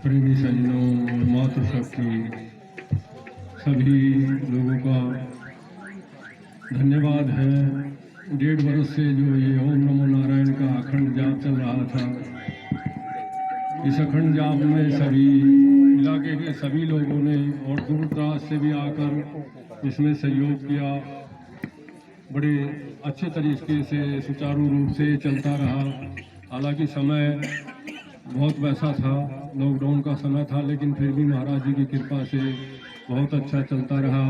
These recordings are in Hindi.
प्रेमी सज्जनों और मातृशक्ति सभी लोगों का धन्यवाद है। 1.5 वर्ष से जो ये ओम नमो नारायण का अखंड जाप चल रहा था, इस अखंड जाप में सभी इलाके के सभी लोगों ने और दूर दराज से भी आकर इसमें सहयोग किया। बड़े अच्छे तरीके से सुचारू रूप से चलता रहा। हालांकि समय बहुत वैसा था, लॉकडाउन का समय था, लेकिन फिर भी महाराज जी की कृपा से बहुत अच्छा चलता रहा।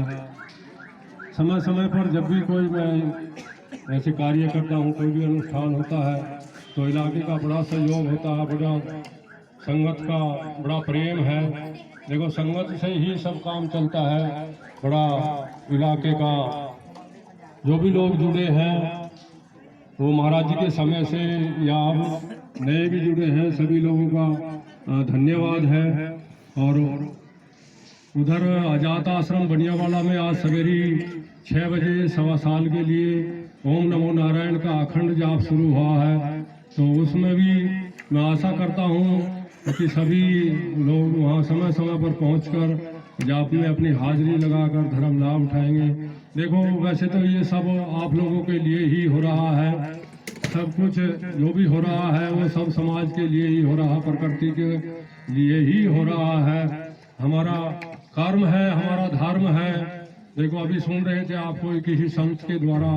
समय समय पर जब भी कोई मैं ऐसे कार्य करता हूँ, कोई भी अनुष्ठान होता है, तो इलाके का बड़ा सहयोग होता है, बड़ा संगत का बड़ा प्रेम है। देखो, संगत से ही सब काम चलता है। बड़ा इलाके का जो भी लोग जुड़े हैं, वो महाराज जी के समय से या अब नए भी जुड़े हैं, सभी लोगों का धन्यवाद है। और उधर आजाद आश्रम बनियावाला में आज सवेरे 6 बजे 1.25 साल के लिए ओम नमो नारायण का अखंड जाप शुरू हुआ है। तो उसमें भी मैं आशा करता हूँ कि सभी लोग वहाँ समय समय पर पहुंचकर जाप में अपनी हाजिरी लगाकर धर्म लाभ उठाएंगे। देखो, वैसे तो ये सब आप लोगों के लिए ही हो रहा है। सब कुछ जो भी हो रहा है वो सब समाज के लिए ही हो रहा है, प्रकृति के लिए ही हो रहा है। हमारा कर्म है, हमारा धर्म है। देखो, अभी सुन रहे थे आप कोई किसी संत के द्वारा,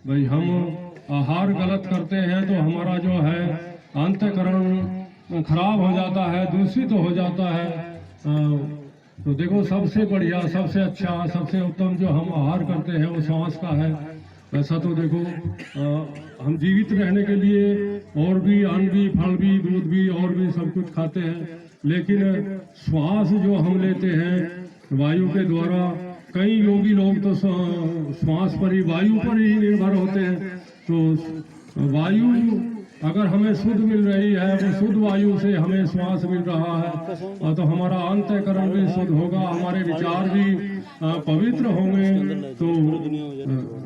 भाई हम आहार गलत करते हैं तो हमारा जो है अंतःकरण खराब हो जाता है, दूषित हो जाता है। तो देखो, सबसे बढ़िया, सबसे अच्छा, सबसे उत्तम जो हम आहार करते हैं वो श्वास का है। वैसा तो देखो, हम जीवित रहने के लिए और भी अन्न भी, फल भी, दूध भी और भी सब कुछ खाते हैं, लेकिन श्वास जो हम लेते हैं वायु के द्वारा, कई योगी लोग तो श्वास पर ही, वायु पर ही निर्भर होते हैं। तो वायु अगर हमें शुद्ध मिल रही है, वो शुद्ध वायु से हमें श्वास मिल रहा है, तो हमारा अंतःकरण भी शुद्ध होगा, हमारे विचार भी पवित्र होंगे। तो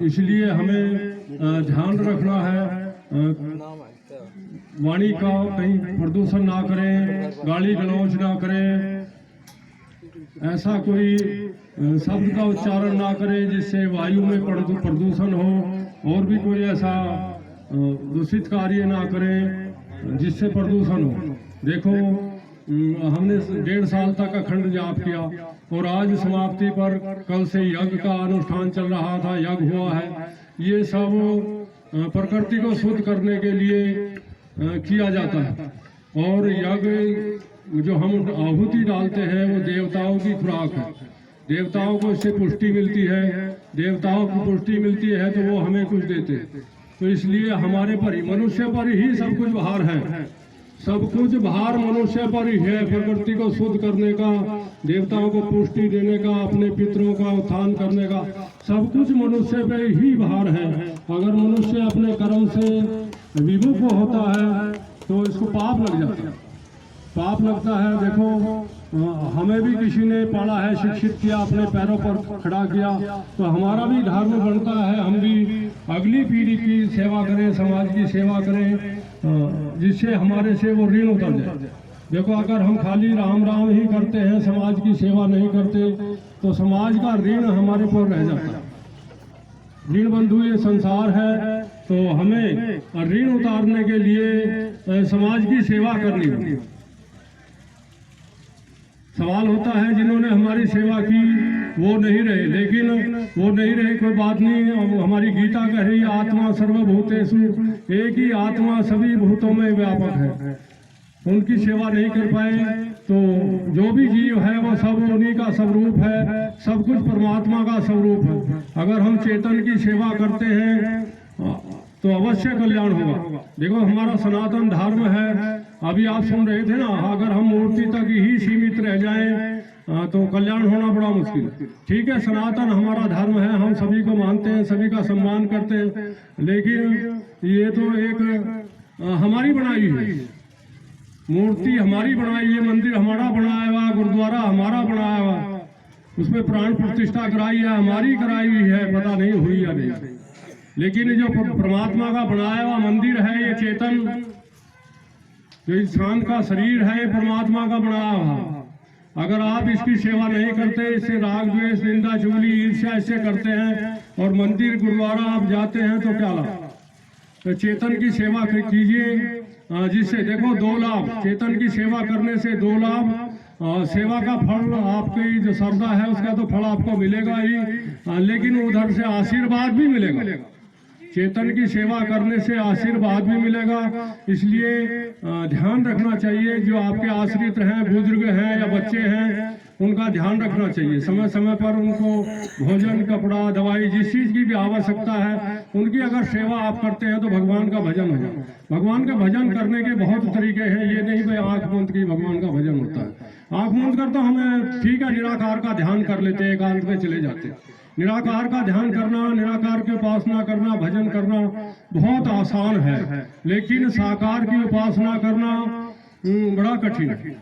इसलिए हमें ध्यान रखना है, वाणी का कहीं प्रदूषण ना करें, गाली गलौज ना करें, ऐसा कोई शब्द का उच्चारण ना करें जिससे वायु में प्रदूषण हो, और भी कोई ऐसा दूषित कार्य ना करें जिससे प्रदूषण हो। देखो, हमने 1.5 साल तक अखंड जाप किया और आज समाप्ति पर कल से यज्ञ का अनुष्ठान चल रहा था, यज्ञ हुआ है। ये सब प्रकृति को शुद्ध करने के लिए किया जाता है। और यज्ञ जो हम आहुति डालते हैं वो देवताओं की खुराक है। देवताओं को इससे पुष्टि मिलती है, देवताओं को पुष्टि मिलती है तो वो हमें कुछ देते हैं। तो इसलिए हमारे पर ही, मनुष्य पर ही सब कुछ भार है, सब कुछ भार मनुष्य पर ही है। प्रकृति को शुद्ध करने का, देवताओं को पुष्टि देने का, अपने पितरों का उत्थान करने का, सब कुछ मनुष्य पे ही भार है। अगर मनुष्य अपने कर्म से विमुख होता है तो इसको पाप लग जाता है, पाप लगता है। देखो, हमें भी किसी ने पाला है, शिक्षित किया, अपने पैरों पर खड़ा किया, तो हमारा भी धर्म बनता है हम भी अगली पीढ़ी की सेवा करें, समाज की सेवा करें, जिससे हमारे से वो ऋण उतर जाए। देखो, अगर हम खाली राम राम ही करते हैं, समाज की सेवा नहीं करते, तो समाज का ऋण हमारे पर रह जाता है। ऋण बंधु ये संसार है, तो हमें ऋण उतारने के लिए समाज की सेवा करनी होगी। सवाल होता है जिन्होंने हमारी सेवा की वो नहीं रहे, लेकिन वो नहीं रहे कोई बात नहीं। हमारी गीता कह रही आत्मा सर्वभूतेषु, एक ही आत्मा सभी भूतों में व्यापक है। उनकी सेवा नहीं कर पाए तो जो भी जीव है वो सब उन्हीं का स्वरूप है, सब कुछ परमात्मा का स्वरूप है। अगर हम चेतन की सेवा करते हैं तो अवश्य कल्याण होगा। देखो, हमारा सनातन धर्म है, अभी आप सुन रहे थे ना, अगर हम मूर्ति तक ही सीमित रह जाएं तो कल्याण होना बड़ा मुश्किल है। ठीक है, सनातन हमारा धर्म है, हम सभी को मानते हैं, सभी का सम्मान करते हैं, लेकिन ये तो एक हमारी बनाई है मूर्ति, हमारी बनाई है, मंदिर हमारा बनाया हुआ, गुरुद्वारा हमारा बनाया हुआ, उसमें प्राण प्रतिष्ठा कराई है, हमारी कराई हुई है, पता नहीं हुई या नहीं। लेकिन जो परमात्मा का बनाया हुआ मंदिर है, ये चेतन जो इंसान का शरीर है ये परमात्मा का बनाया हुआ, अगर आप इसकी सेवा नहीं करते, इससे राग द्वेष निंदा चुगली ईर्ष्या इससे करते हैं और मंदिर गुरुद्वारा आप जाते हैं तो क्या लाभ। तो चेतन की सेवा कीजिए, जिससे देखो 2 लाभ, चेतन की सेवा करने से 2 लाभ, सेवा का फल आपकी जो श्रद्धा है उसका तो फल आपको मिलेगा ही, लेकिन उधर से आशीर्वाद भी मिलेगा। चेतन की सेवा करने से आशीर्वाद भी मिलेगा, इसलिए ध्यान रखना चाहिए। जो आपके आश्रित हैं, बुजुर्ग हैं या बच्चे हैं, उनका ध्यान रखना चाहिए। समय समय पर उनको भोजन, कपड़ा, दवाई, जिस चीज़ की भी आवश्यकता है, उनकी अगर सेवा आप करते हैं तो भगवान का भजन होगा। भगवान का भजन करने के बहुत तरीके हैं, ये नहीं भाई आँख मूंद की भगवान का भजन होता है। आँख मूंद कर तो हमें ठीक है, निराकार का ध्यान कर लेते हैं, एकांत में चले जाते हैं। निराकार का ध्यान करना, निराकार की उपासना करना, भजन करना बहुत आसान है, लेकिन साकार की उपासना करना बड़ा कठिन है।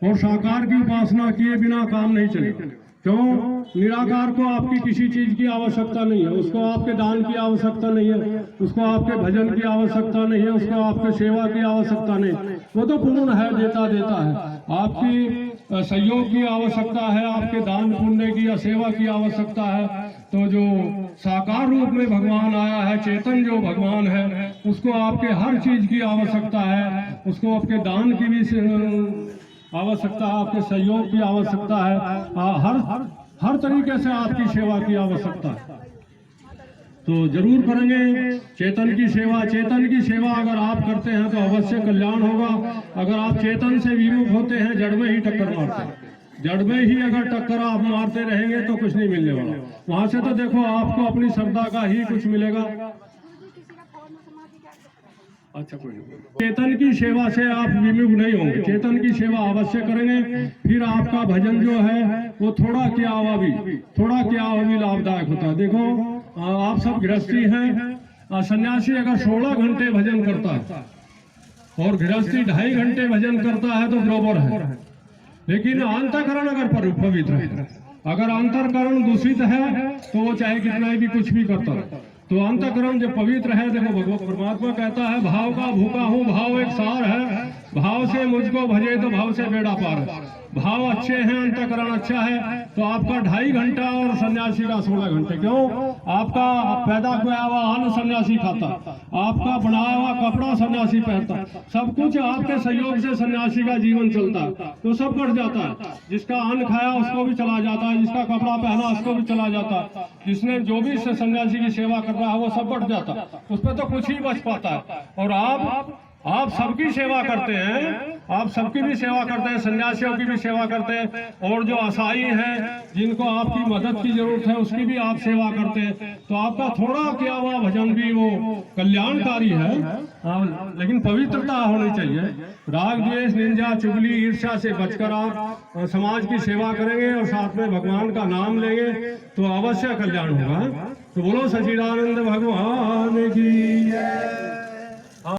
और साकार की उपासना किए बिना काम नहीं चलेगा। क्यों? निराकार को आपकी किसी चीज की आवश्यकता नहीं है, उसको आपके दान की आवश्यकता नहीं है, उसको आपके भजन की आवश्यकता नहीं है, उसको आपके सेवा की आवश्यकता नहीं, वो तो पूर्ण है, देता है। आपकी सहयोग की आवश्यकता है, आपके दान पुण्य की या सेवा की आवश्यकता है। तो जो साकार रूप में भगवान आया है, चेतन जो भगवान है, उसको आपके हर चीज की आवश्यकता है, उसको आपके दान की भी आवश्यकता है, आपके सहयोग की आवश्यकता है, हर तरीके से आपकी सेवा की आवश्यकता है। तो जरूर करेंगे चेतन की सेवा। चेतन की सेवा अगर आप करते हैं तो अवश्य कल्याण होगा। अगर आप चेतन से विमुख होते हैं, जड़ में ही टक्कर मारते हैं, जड़ में ही अगर टक्कर आप मारते रहेंगे तो कुछ नहीं मिलने वाला। वहां से तो देखो आपको अपनी श्रद्धा का ही कुछ मिलेगा। अच्छा, कोई नहीं। चेतन की सेवा से आप विमुख नहीं होंगे, चेतन की सेवा अवश्य करेंगे, फिर आपका भजन जो है वो थोड़ा क्या हुआ भी लाभदायक होता है। देखो आप सब गृहस्थी हैं, सन्यासी अगर 16 घंटे भजन करता है और गृहस्थी 2.5 घंटे भजन करता है तो बराबर है। लेकिन अंतःकरण अगर पवित्र है, अगर अंतःकरण दूषित है तो वो चाहे कितना भी कुछ भी करता है। तो अंतःकरण जो पवित्र है, देखो भगवत परमात्मा कहता है, भाव का भूखा हूँ, भाव एक सार है, भाव से मुझको भजे तो भाव से बेड़ा पार है। भाव अच्छे हैं, अंतःकरण अच्छा है, तो आपका 2.5 घंटा और सन्यासी का 16 घंटे। क्यों? आपका पैदा किया हुआ अन्न सन्यासी खाता, आपका बनाया हुआ कपड़ा सन्यासी पहनता, सब कुछ आपके सहयोग से सन्यासी का जीवन चलता है, तो सब बढ़ जाता है। जिसका अन्न खाया उसको भी चला जाता है, जिसका कपड़ा पहना उसको भी चला जाता है, जिसने जो भी सन्यासी की सेवा कर रहा है वो सब बढ़ जाता है, उसमें तो कुछ ही बच पाता है। और आप सबकी सेवा करते हैं, आप सबकी भी सेवा करते हैं, सन्यासियों की भी सेवा करते हैं, और जो असहाय हैं जिनको आपकी मदद की जरूरत है उसकी भी आप सेवा करते हैं। तो आपका थोड़ा किया हुआ भजन भी वो कल्याणकारी है, लेकिन पवित्रता होनी चाहिए। राग द्वेष निंदा चुगली ईर्ष्या से बचकर आप समाज की सेवा करेंगे और साथ में भगवान का नाम लेंगे तो अवश्य कल्याण होगा। तो बोलो सच्चिदानंद भगवान की जय।